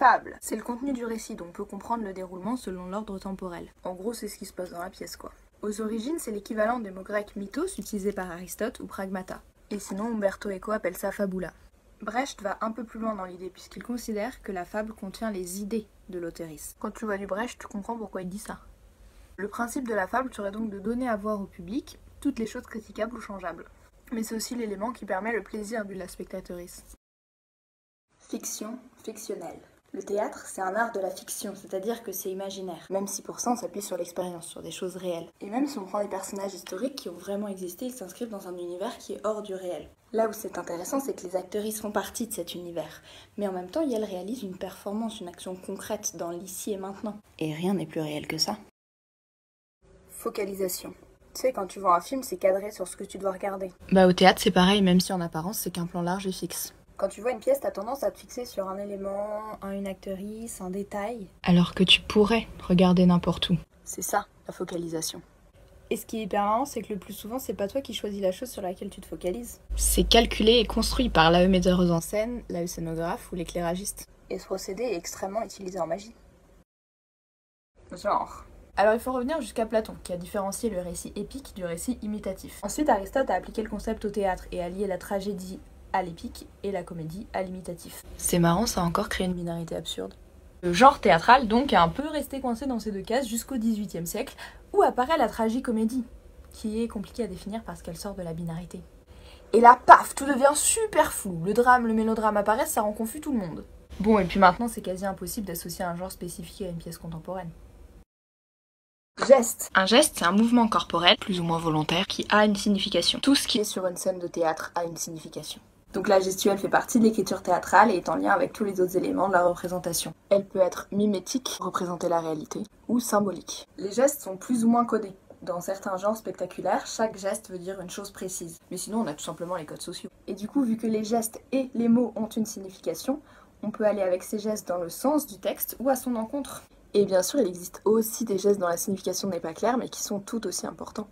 fable, c'est le contenu du récit dont on peut comprendre le déroulement selon l'ordre temporel. En gros, c'est ce qui se passe dans la pièce, quoi. Aux origines, c'est l'équivalent des mots grecs mythos utilisés par Aristote ou pragmata. Et sinon, Umberto Eco appelle ça fabula. Brecht va un peu plus loin dans l'idée puisqu'il considère que la fable contient les idées de l'auteurice. Quand tu vois du Brecht, tu comprends pourquoi il dit ça. Le principe de la fable serait donc de donner à voir au public toutes les choses critiquables ou changeables. Mais c'est aussi l'élément qui permet le plaisir de la spectatrice. Fiction, fictionnelle. Le théâtre, c'est un art de la fiction, c'est-à-dire que c'est imaginaire. Même si pour ça, on s'appuie sur l'expérience, sur des choses réelles. Et même si on prend des personnages historiques qui ont vraiment existé, ils s'inscrivent dans un univers qui est hors du réel. Là où c'est intéressant, c'est que les actrices font partie de cet univers. Mais en même temps, elles réalisent une performance, une action concrète dans l'ici et maintenant. Et rien n'est plus réel que ça. Focalisation. Tu sais, quand tu vois un film, c'est cadré sur ce que tu dois regarder. Bah au théâtre, c'est pareil, même si en apparence, c'est qu'un plan large et fixe. Quand tu vois une pièce, t'as tendance à te fixer sur un élément, une actrice, un détail. Alors que tu pourrais regarder n'importe où. C'est ça, la focalisation. Et ce qui est hyper marrant, c'est que le plus souvent, c'est pas toi qui choisis la chose sur laquelle tu te focalises. C'est calculé et construit par l'AE metteuse en scène, l'AE scénographe ou l'éclairagiste. Et ce procédé est extrêmement utilisé en magie. Genre. Alors il faut revenir jusqu'à Platon, qui a différencié le récit épique du récit imitatif. Ensuite, Aristote a appliqué le concept au théâtre et a lié la tragédie à l'épique et la comédie à l'imitatif. C'est marrant, ça a encore créé une binarité absurde. Le genre théâtral, donc, est un peu resté coincé dans ces deux cases jusqu'au XVIIIe siècle, où apparaît la tragicomédie, qui est compliquée à définir parce qu'elle sort de la binarité. Et là, paf, tout devient super flou. Le drame, le mélodrame apparaissent, ça rend confus tout le monde. Bon, et puis maintenant, c'est quasi impossible d'associer un genre spécifique à une pièce contemporaine. Geste. Un geste, c'est un mouvement corporel, plus ou moins volontaire, qui a une signification. Tout ce Qui est sur une scène de théâtre a une signification. Donc la gestuelle fait partie de l'écriture théâtrale et est en lien avec tous les autres éléments de la représentation. Elle peut être mimétique, représenter la réalité, ou symbolique. Les gestes sont plus ou moins codés. Dans certains genres spectaculaires, chaque geste veut dire une chose précise. Mais sinon, on a tout simplement les codes sociaux. Et du coup, vu que les gestes et les mots ont une signification, on peut aller avec ces gestes dans le sens du texte ou à son encontre. Et bien sûr, il existe aussi des gestes dont la signification n'est pas claire, mais qui sont tout aussi importants.